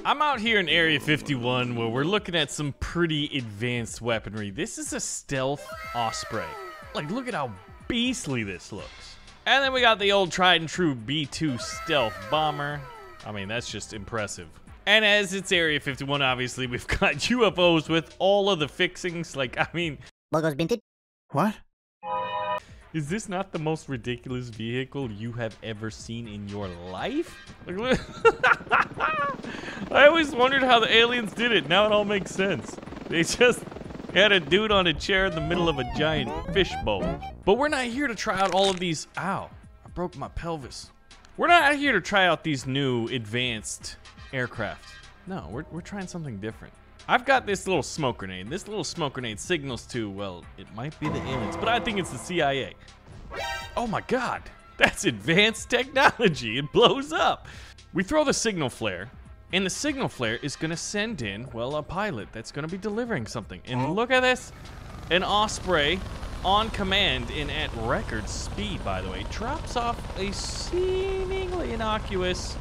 I'm out here in Area 51 where we're looking at some pretty advanced weaponry. This is a stealth Osprey. Like, look at how beastly this looks. And then we got the old tried and true B-2 stealth bomber. I mean, that's just impressive. And as it's Area 51, obviously, we've got UFOs with all of the fixings. Like, I mean... Logos binted? What? Is this not the most ridiculous vehicle you have ever seen in your life? Like, I always wondered how the aliens did it. Now it all makes sense. They just had a dude on a chair in the middle of a giant fishbowl. But we're not here to try out all of these... Ow, I broke my pelvis. We're not here to try out these new advanced aircraft. No, we're trying something different. I've got this little smoke grenade. This little smoke grenade signals to, well, it might be the aliens, but I think it's the CIA. Oh my God, that's advanced technology. It blows up. We throw the signal flare, and the signal flare is gonna send in, well, a pilot that's gonna be delivering something. And look at this, an Osprey on command and at record speed, by the way, drops off a seemingly innocuous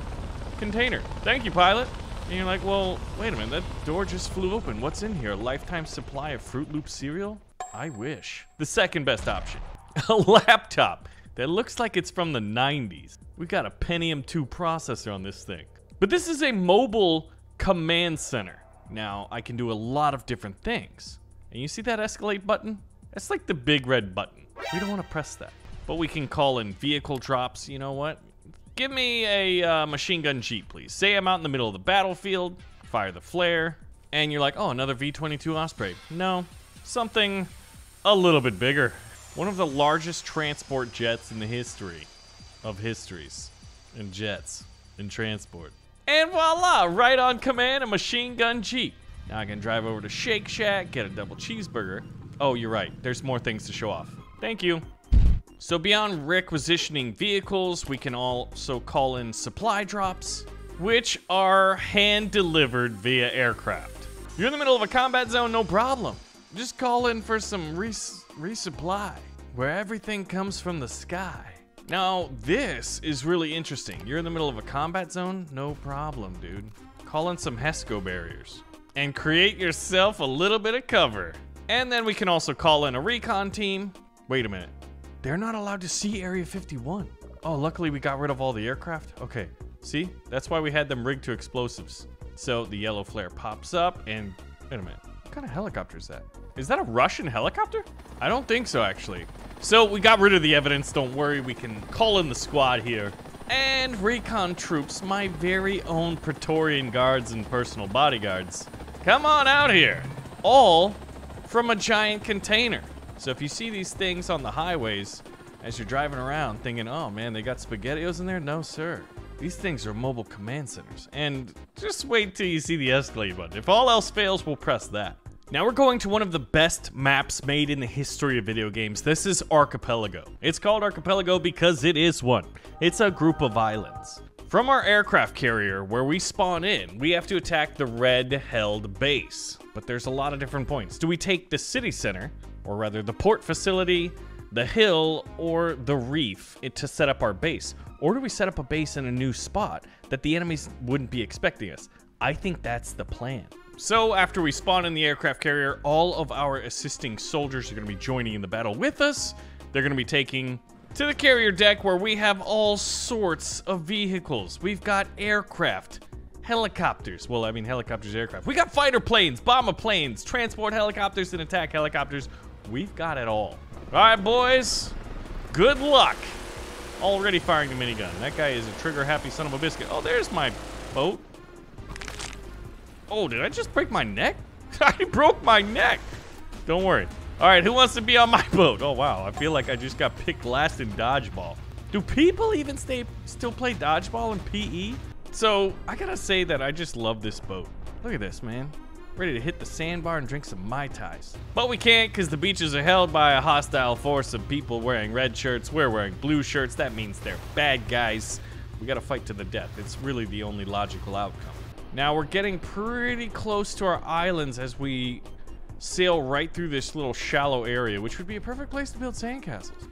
container. Thank you, pilot. And you're like, well, wait a minute, that door just flew open. What's in here? A lifetime supply of Fruit Loop cereal? I wish. The second best option, a laptop that looks like it's from the 90s. We got a Pentium 2 processor on this thing. But this is a mobile command center. Now, I can do a lot of different things. And you see that escalate button? That's like the big red button. We don't want to press that. But we can call in vehicle drops. You know what? Give me a machine gun jeep, please. Say I'm out in the middle of the battlefield, fire the flare, and you're like, oh, another V-22 Osprey. No, something a little bit bigger. One of the largest transport jets in the history of histories and jets and transport. And voila, right on command, a machine gun jeep. Now I can drive over to Shake Shack, get a double cheeseburger. Oh, you're right, there's more things to show off. Thank you. So beyond requisitioning vehicles, we can also call in supply drops, which are hand-delivered via aircraft. You're in the middle of a combat zone, no problem. Just call in for some resupply, where everything comes from the sky. Now, this is really interesting. You're in the middle of a combat zone, no problem, dude. Call in some HESCO barriers and create yourself a little bit of cover. And then we can also call in a recon team. Wait a minute. They're not allowed to see Area 51. Oh, luckily we got rid of all the aircraft. Okay, see? That's why we had them rigged to explosives. So the yellow flare pops up and... Wait a minute. What kind of helicopter is that? Is that a Russian helicopter? I don't think so, actually. So we got rid of the evidence. Don't worry, we can call in the squad here. And recon troops, my very own Praetorian guards and personal bodyguards. Come on out here. All from a giant container. So if you see these things on the highways as you're driving around thinking, oh man, they got SpaghettiOs in there? No, sir. These things are mobile command centers. And just wait till you see the escalate button. If all else fails, we'll press that. Now we're going to one of the best maps made in the history of video games. This is Archipelago. It's called Archipelago because it is one. It's a group of islands. From our aircraft carrier, where we spawn in, we have to attack the red-held base. But there's a lot of different points. Do we take the city center, or rather the port facility, the hill, or the reef to set up our base? Or do we set up a base in a new spot that the enemies wouldn't be expecting us? I think that's the plan. So after we spawn in the aircraft carrier, all of our assisting soldiers are going to be joining in the battle with us. They're going to be taking to the carrier deck where we have all sorts of vehicles. We've got aircraft, helicopters. Well, I mean helicopters, aircraft. We got fighter planes, bomber planes, transport helicopters, and attack helicopters. We've got it all. All right, boys. Good luck. Already firing the minigun. That guy is a trigger-happy son of a biscuit. Oh, there's my boat. Oh, did I just break my neck? I broke my neck. Don't worry. All right, who wants to be on my boat? Oh, wow. I feel like I just got picked last in dodgeball. Do people even still play dodgeball in PE? So, I gotta say that I just love this boat. Look at this, man. Ready to hit the sandbar and drink some Mai Tais. But we can't because the beaches are held by a hostile force of people wearing red shirts. We're wearing blue shirts. That means they're bad guys. We gotta fight to the death. It's really the only logical outcome. Now, we're getting pretty close to our islands as we sail right through this little shallow area, which would be a perfect place to build sandcastles.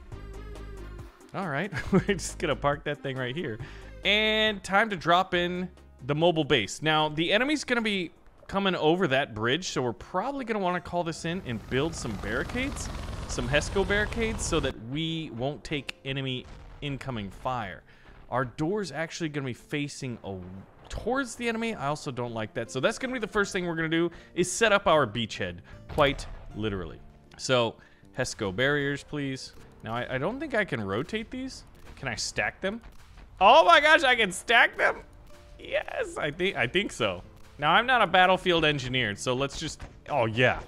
All right, we're just gonna park that thing right here. And time to drop in the mobile base. Now, the enemy's gonna be coming over that bridge, so we're probably gonna wanna call this in and build some barricades, some HESCO barricades, so that we won't take enemy incoming fire. Our door's actually gonna be facing towards the enemy. I also don't like that. So that's gonna be the first thing we're gonna do, is set up our beachhead, quite literally. So, HESCO barriers, please. Now, I don't think I can rotate these. Can I stack them? Oh my gosh, I can stack them? Yes, I think so. Now, I'm not a battlefield engineer, so let's just... Oh, yeah.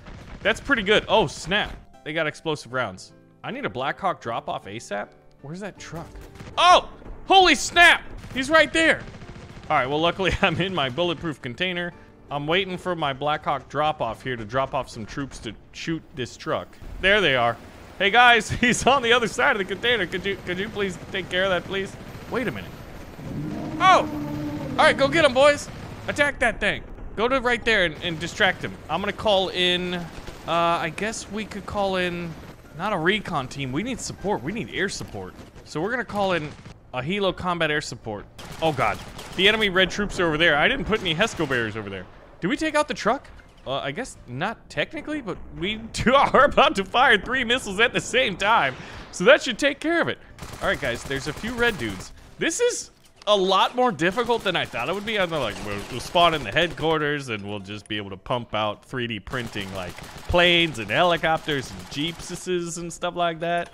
That's pretty good. Oh, snap. They got explosive rounds. I need a Black Hawk drop-off ASAP. Where's that truck? Oh! Holy snap! He's right there. All right, well, luckily, I'm in my bulletproof container. I'm waiting for my Black Hawk drop-off here to drop off some troops to shoot this truck. There they are. Hey, guys, he's on the other side of the container. Could you please take care of that, please? Wait a minute. Oh! All right, go get him, boys. Attack that thing. Go to right there and distract him. I'm gonna call in, I guess we could call in, not a recon team. We need support. We need air support. So we're gonna call in a Helo combat air support. Oh God, the enemy red troops are over there. I didn't put any HESCO barriers over there. Did we take out the truck? I guess not technically, but we are about to fire 3 missiles at the same time. So that should take care of it. All right, guys, there's a few red dudes. This is a lot more difficult than I thought it would be. I thought, like, we'll spawn in the headquarters and we'll just be able to pump out 3D printing like planes and helicopters and jeepses and stuff like that.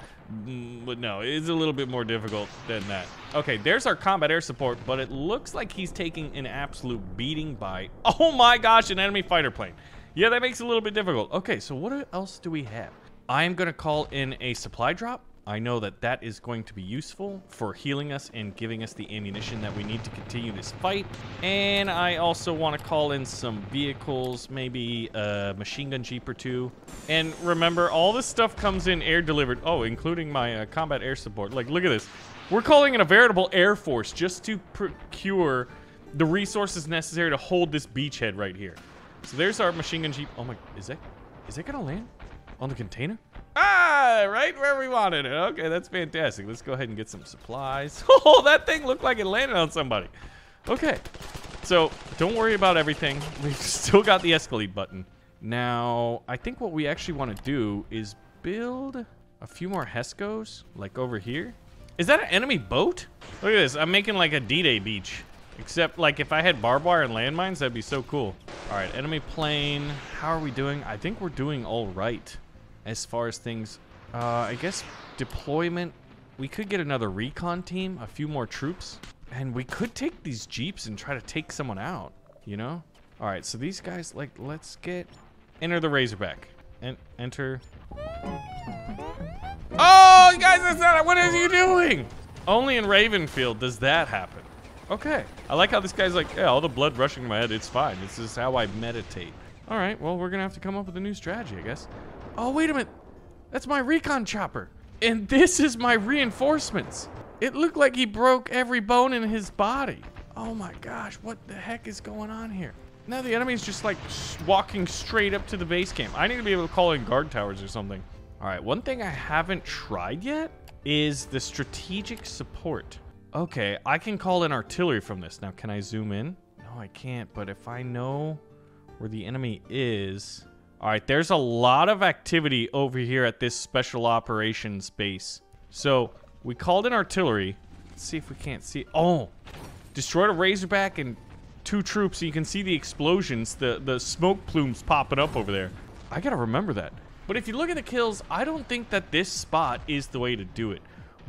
But no, it's a little bit more difficult than that. Okay, there's our combat air support, but it looks like he's taking an absolute beating by, oh my gosh, an enemy fighter plane. Yeah, that makes it a little bit difficult. Okay, so what else do we have? I am gonna call in a supply drop. I know that that is going to be useful for healing us and giving us the ammunition that we need to continue this fight. And I also want to call in some vehicles, maybe a machine gun jeep or 2. And remember, all this stuff comes in air delivered. Oh, including my combat air support. Like, look at this. We're calling in a veritable air force just to procure the resources necessary to hold this beachhead right here. So there's our machine gun jeep. Oh my, is that gonna land on the container? Ah, right where we wanted it. Okay, that's fantastic. Let's go ahead and get some supplies. Oh, that thing looked like it landed on somebody. Okay, so don't worry about everything. We've still got the escalate button. Now, I think what we actually want to do is build a few more HESCOs, like over here. Is that an enemy boat? Look at this. I'm making like a D-Day beach. Except, like, if I had barbed wire and landmines, that'd be so cool. All right, enemy plane. How are we doing? I think we're doing all right. As far as things, I guess deployment, we could get another recon team, a few more troops, and we could take these jeeps and try to take someone out, you know? All right, so these guys, like, let's enter the Razorback, and enter. Oh, guys, that's not, what is he doing? Only in Ravenfield does that happen. Okay, I like how this guy's like, yeah, all the blood rushing to my head, it's fine. This is how I meditate. All right, well, we're gonna have to come up with a new strategy, I guess. Oh, wait a minute. That's my recon chopper. And this is my reinforcements. It looked like he broke every bone in his body. Oh my gosh, what the heck is going on here? Now the enemy's just like walking straight up to the base camp. I need to be able to call in guard towers or something. All right, one thing I haven't tried yet is the strategic support. Okay, I can call in artillery from this. Now, can I zoom in? No, I can't, but if I know where the enemy is... All right, there's a lot of activity over here at this special operations base. So we called in artillery. Let's see if we can't see. Oh, destroyed a Razorback and 2 troops. So you can see the explosions, the smoke plumes popping up over there. I gotta remember that. But if you look at the kills, I don't think that this spot is the way to do it.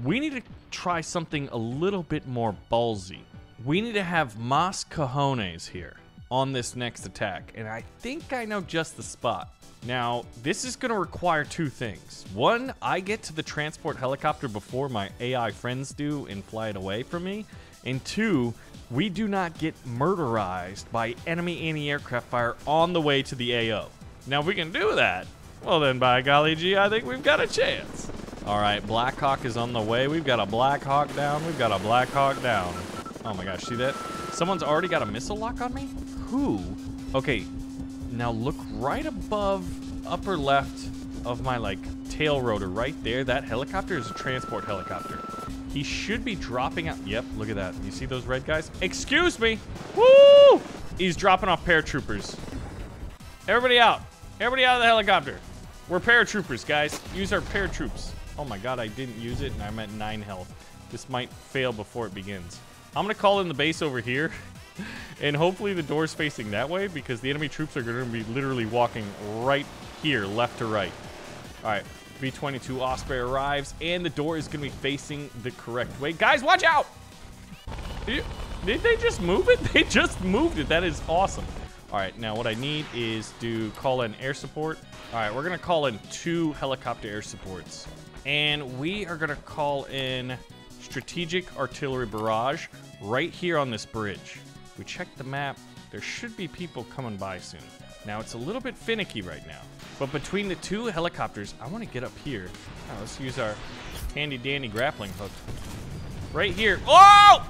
We need to try something a little bit more ballsy. We need to have mas cojones here on this next attack, and I think I know just the spot. Now, this is gonna require 2 things. 1, I get to the transport helicopter before my AI friends do and fly it away from me. And 2, we do not get murderized by enemy anti-aircraft fire on the way to the AO. Now, if we can do that, well then, by golly gee, I think we've got a chance. All right, Black Hawk is on the way. We've got a Black Hawk down. We've got a Black Hawk down. Oh my gosh, see that? Someone's already got a missile lock on me? Who? Okay, now look right above upper left of my like tail rotor right there. That helicopter is a transport helicopter. He should be dropping out. Yep, look at that. You see those red guys? Excuse me. Woo! He's dropping off paratroopers. Everybody out. Everybody out of the helicopter. We're paratroopers, guys. Use our paratroops. Oh my god, I didn't use it, and I'm at 9 health. This might fail before it begins. I'm gonna call in the base over here, and hopefully the door's facing that way, because the enemy troops are gonna be literally walking right here, left to right. All right, B-22 Osprey arrives, and the door is gonna be facing the correct way. Guys, watch out! Did they just move it? They just moved it. That is awesome. All right, now what I need is to call in air support. All right, we're gonna call in 2 helicopter air supports. And we are gonna call in strategic artillery barrage right here on this bridge. We checked the map. There should be people coming by soon. Now, it's a little bit finicky right now. But between the 2 helicopters, I wanna get up here. Now, let's use our handy dandy grappling hook. Right here. Oh!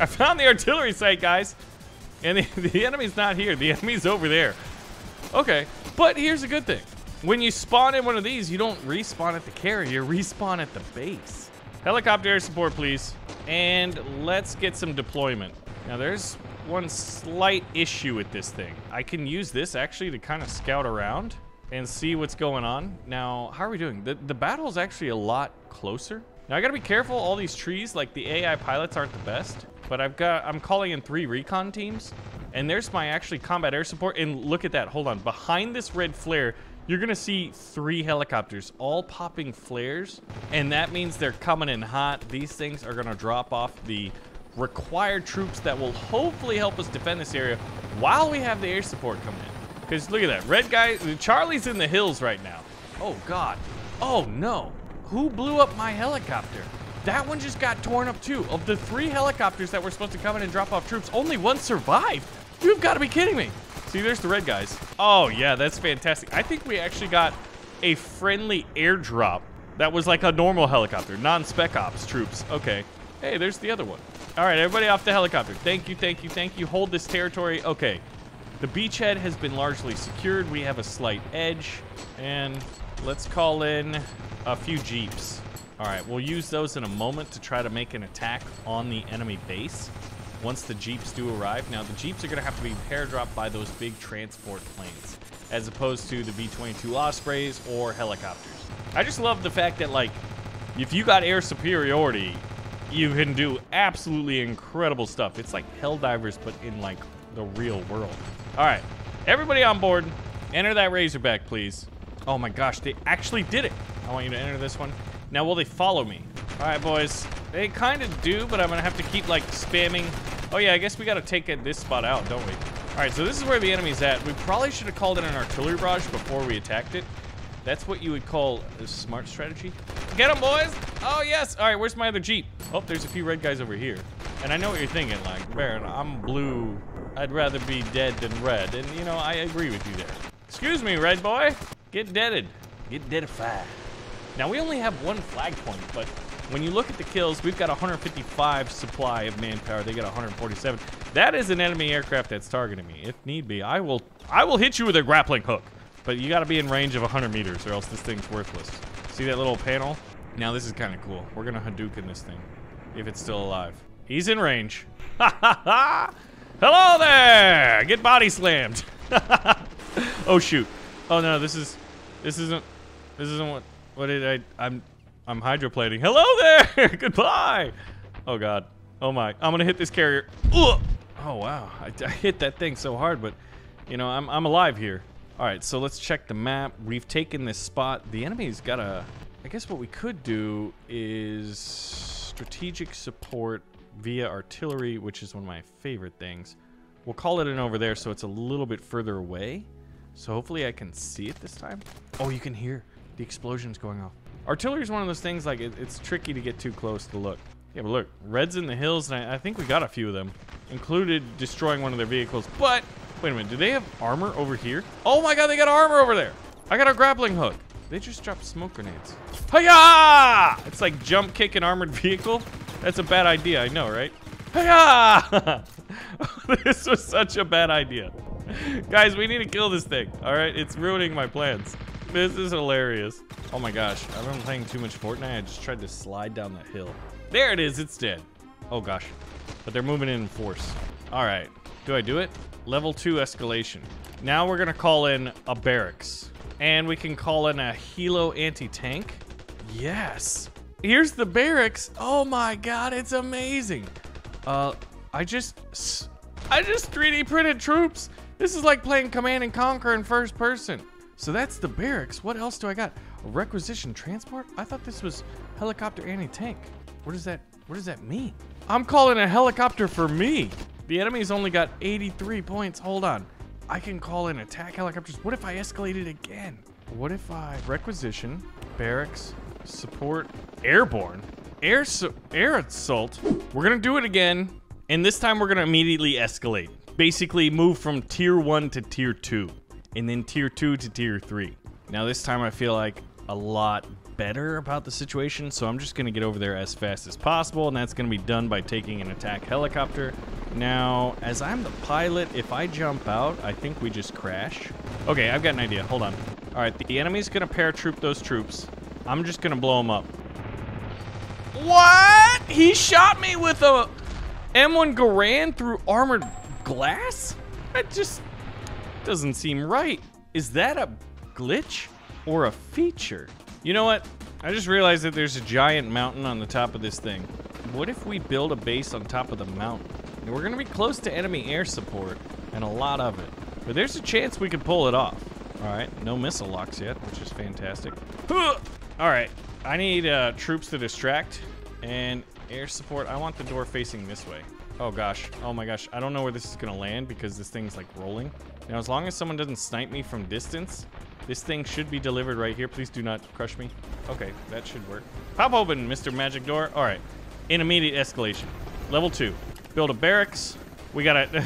I found the artillery site, guys. And the enemy's not here. The enemy's over there. Okay, but here's a good thing. When you spawn in one of these, you don't respawn at the carrier, you respawn at the base. Helicopter air support, please. And let's get some deployment. Now, there's one slight issue with this thing. I can use this, actually, to kind of scout around and see what's going on. Now, how are we doing? The battle's actually a lot closer. Now, I gotta be careful. All these trees, like the AI pilots aren't the best. But I'm calling in 3 recon teams. And there's my actually combat air support. And look at that. Hold on. Behind this red flare, you're going to see 3 helicopters all popping flares. And that means they're coming in hot. These things are going to drop off the required troops that will hopefully help us defend this area while we have the air support coming in. Because look at that. Red guy. Charlie's in the hills right now. Oh, God. Oh, no. Who blew up my helicopter? That one just got torn up too. Of the 3 helicopters that were supposed to come in and drop off troops, only 1 survived. You've got to be kidding me. See, there's the red guys. Oh, yeah, that's fantastic. I think we actually got a friendly airdrop that was like a normal helicopter, non-spec ops troops. Okay. Hey, there's the other one. All right, everybody off the helicopter. Thank you, thank you, thank you. Hold this territory. Okay. The beachhead has been largely secured. We have a slight edge. And let's call in a few jeeps. All right, we'll use those in a moment to try to make an attack on the enemy base once the jeeps do arrive. Now, the jeeps are going to have to be pair-dropped by those big transport planes as opposed to the B-22 Ospreys or helicopters. I just love the fact that, like, if you got air superiority, you can do absolutely incredible stuff. It's like Helldivers, but in, like, the real world. All right, everybody on board. Enter that Razorback, please. Oh, my gosh, they actually did it. I want you to enter this one. Now, will they follow me? All right, boys. They kind of do, but I'm going to have to keep, like, spamming. Oh, yeah, I guess we got to take this spot out, don't we? All right, so this is where the enemy's at. We probably should have called in an artillery barrage before we attacked it. That's what you would call a smart strategy. Get them, boys! Oh, yes! All right, where's my other Jeep? Oh, there's a few red guys over here. And I know what you're thinking, like, Baron, I'm blue. I'd rather be dead than red. And, you know, I agree with you there. Excuse me, red boy. Get deaded. Get deadified. Now, we only have 1 flag point, but when you look at the kills, we've got 155 supply of manpower. They got 147. That is an enemy aircraft that's targeting me. If need be, I will hit you with a grappling hook. But you got to be in range of 100 meters or else this thing's worthless. See that little panel? Now, this is kind of cool. We're going to Hadouken this thing, if it's still alive. He's in range. Ha, ha, ha! Hello there! Get body slammed. Oh, shoot. Oh, no, this isn't what did I'm hydroplaning. Hello there! Goodbye! Oh, God. Oh, my. I'm going to hit this carrier. Ugh! Oh, wow. I hit that thing so hard, but, you know, I'm alive here. All right, so let's check the map. We've taken this spot. The enemy's got a... I guess what we could do is strategic support via artillery, which is one of my favorite things. We'll call it in over there so it's a little bit further away. So hopefully I can see it this time. Oh, you can hear the explosions going off. Artillery is one of those things, like, it's tricky to get too close to look. Yeah, but look, red's in the hills, and I think we got a few of them, included destroying one of their vehicles. But, wait a minute, do they have armor over here? Oh my God, they got armor over there. I got a grappling hook. They just dropped smoke grenades. Hi-ya! It's like jump kick an armored vehicle. That's a bad idea, I know, right? Hi-ya! This was such a bad idea. Guys, we need to kill this thing, all right? It's ruining my plans. This is hilarious. Oh my gosh, I've been playing too much Fortnite. I just tried to slide down that hill. There it is, it's dead. Oh gosh, but they're moving in force. All right, do I do it? Level 2 escalation. Now we're gonna call in a barracks. And we can call in a helo anti-tank. Yes. Here's the barracks. Oh my God, it's amazing. I just 3D printed troops. This is like playing Command and Conquer in first person. So that's the barracks. What else do I got? A requisition transport? I thought this was helicopter anti-tank. What does that mean? I'm calling a helicopter for me. The enemy's only got 83 points. Hold on. I can call in attack helicopters. What if I escalate it again? What if I requisition, barracks, support, airborne, air assault? We're gonna do it again. And this time we're gonna immediately escalate. Basically move from tier 1 to tier 2. And then tier 2 to tier 3. Now this time I feel like a lot better about the situation, so I'm just gonna get over there as fast as possible, and that's gonna be done by taking an attack helicopter. Now, as I'm the pilot, if I jump out, I think we just crash. Okay, I've got an idea, hold on. All right, the enemy's gonna paratroop those troops. I'm just gonna blow them up. What? He shot me with a M1 Garand through armored glass? That just doesn't seem right. Is that a glitch or a feature? You know what? I just realized that there's a giant mountain on the top of this thing. What if we build a base on top of the mountain? And we're gonna be close to enemy air support and a lot of it. But there's a chance we could pull it off. All right, no missile locks yet, which is fantastic. All right, I need troops to distract and air support. I want the door facing this way. Oh gosh, oh my gosh. I don't know where this is gonna land because this thing's like rolling. Now, as long as someone doesn't snipe me from distance, this thing should be delivered right here. Please do not crush me. Okay, that should work. Pop open, Mr. Magic Door. All right, in immediate escalation. Level 2, build a barracks. We gotta,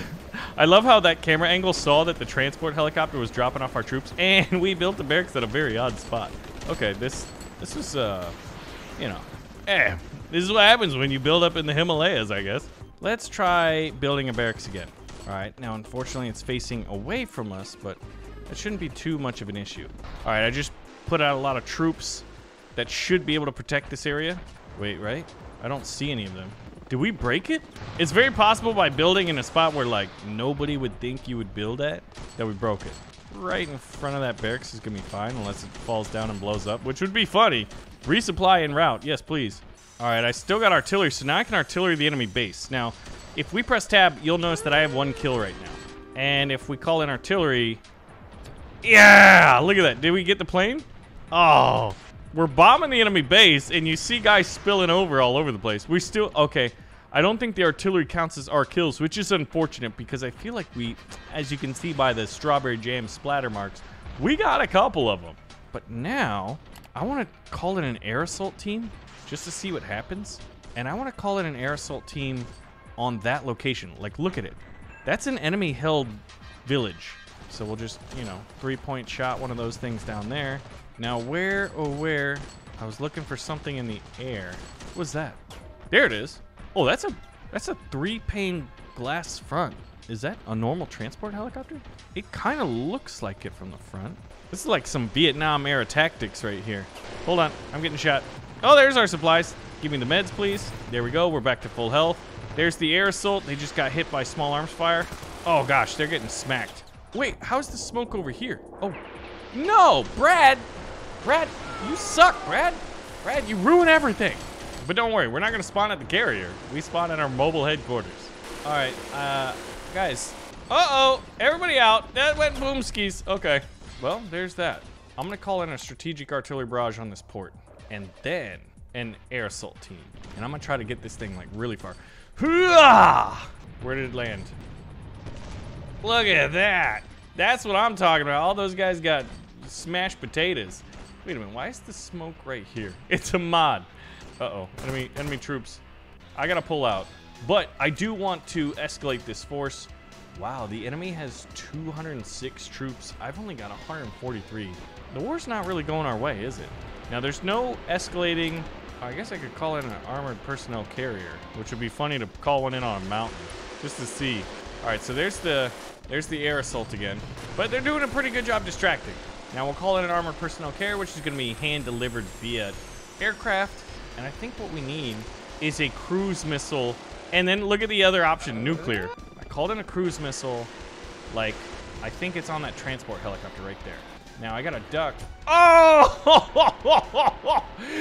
I love how that camera angle saw that the transport helicopter was dropping off our troops, and we built the barracks at a very odd spot. Okay, this is, you know, this is what happens when you build up in the Himalayas, I guess. Let's try building a barracks again. All right, now unfortunately it's facing away from us, but it shouldn't be too much of an issue. All right, I just put out a lot of troops that should be able to protect this area. Wait, right? I don't see any of them. Did we break it? It's very possible by building in a spot where like nobody would think you would build at, that we broke it. Right in front of that barracks is gonna be fine unless it falls down and blows up, which would be funny. Resupply en route, yes please. All right, I still got artillery, so now I can artillery the enemy base. Now, if we press tab, you'll notice that I have 1 kill right now. And if we call in artillery, yeah, look at that. Did we get the plane? Oh, we're bombing the enemy base, and you see guys spilling over all over the place. We still, okay, I don't think the artillery counts as our kills, which is unfortunate because I feel like we, as you can see by the strawberry jam splatter marks, we got a couple of them. But now, I want to call in an air assault team just to see what happens. And I want to call in an air assault team on that location. Like, look at it. That's an enemy-held village. So we'll just, you know, 3-point shot one of those things down there. Now, where, oh, where? I was looking for something in the air. What was that? There it is. Oh, that's a 3-pane glass front. Is that a normal transport helicopter? It kind of looks like it from the front. This is like some Vietnam era tactics right here. Hold on, I'm getting shot. Oh, there's our supplies. Give me the meds, please. There we go, we're back to full health. There's the air assault. They just got hit by small arms fire. Oh gosh, they're getting smacked. Wait, how's the smoke over here? Oh, no, Brad. Brad, you suck, Brad. Brad, you ruin everything. But don't worry, we're not gonna spawn at the carrier. We spawn at our mobile headquarters. All right, guys. Uh-oh, everybody out. That went boomskis. Okay, well, there's that. I'm gonna call in a strategic artillery barrage on this port, and then an air assault team. And I'm gonna try to get this thing like really far. Where did it land? Look at that. That's what I'm talking about. All those guys got smashed potatoes. Wait a minute, why is the smoke right here? It's a mod. Uh-oh, enemy troops. I gotta pull out. But I do want to escalate this force. Wow, the enemy has 206 troops. I've only got 143. The war's not really going our way, is it? Now, there's no escalating. I guess I could call in an armored personnel carrier, which would be funny to call one in on a mountain, just to see. All right, so there's the air assault again. But they're doing a pretty good job distracting. Now we'll call it an armored personnel carrier, which is going to be hand-delivered via aircraft. And I think what we need is a cruise missile. And then look at the other option, nuclear. I called in a cruise missile. Like, I think it's on that transport helicopter right there. Now I got a duck. Oh!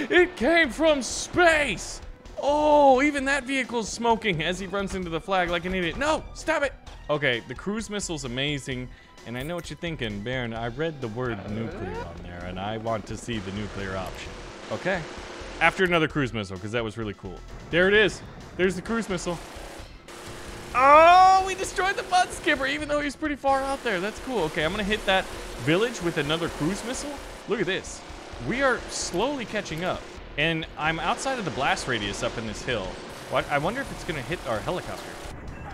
It came from space! Oh, even that vehicle's smoking as he runs into the flag like an idiot. No, stop it! Okay, the cruise missile's amazing. And I know what you're thinking, Baron. I read the word nuclear on there, and I want to see the nuclear option. Okay. After another cruise missile, because that was really cool. There it is. There's the cruise missile. Oh, we destroyed the mud skipper, even though he's pretty far out there. That's cool. Okay, I'm going to hit that village with another cruise missile. Look at this. We are slowly catching up. And I'm outside of the blast radius up in this hill. What? I wonder if it's going to hit our helicopter.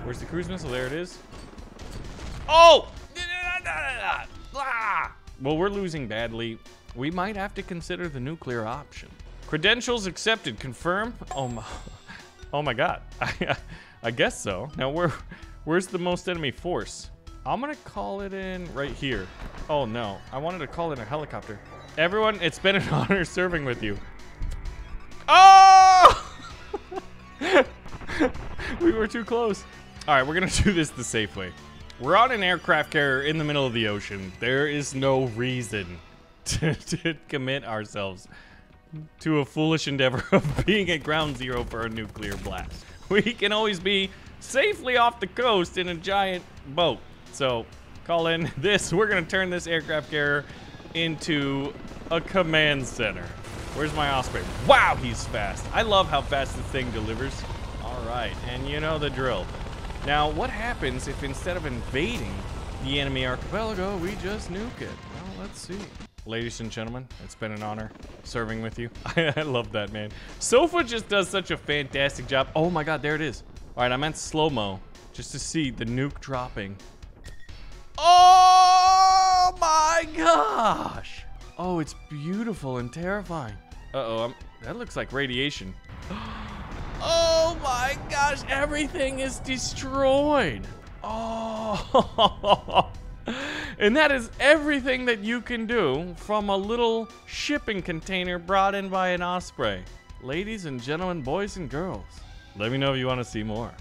Where's the cruise missile? There it is. Oh! Well, we're losing badly. We might have to consider the nuclear option. Credentials accepted. Confirm. Oh my God. I guess so. Now where's the most enemy force? I'm gonna call it in right here. Oh no, I wanted to call in a helicopter. Everyone, it's been an honor serving with you. Oh! We were too close. All right, we're gonna do this the safe way. We're on an aircraft carrier in the middle of the ocean. There is no reason to commit ourselves to a foolish endeavor of being at ground zero for a nuclear blast. We can always be safely off the coast in a giant boat. So call in this. We're gonna turn this aircraft carrier into a command center. Where's my Osprey? Wow, he's fast. I love how fast this thing delivers. All right, and you know the drill. Now, what happens if instead of invading the enemy archipelago, we just nuke it? Well, let's see. Ladies and gentlemen, it's been an honor serving with you. I love that, man. Sofa just does such a fantastic job. Oh my God, there it is. All right, I meant slow-mo, just to see the nuke dropping. Oh my gosh. Oh, it's beautiful and terrifying. Uh-oh, that looks like radiation. Oh my gosh, everything is destroyed. Oh, and that is everything that you can do from a little shipping container brought in by an Osprey. Ladies and gentlemen, boys and girls, let me know if you want to see more.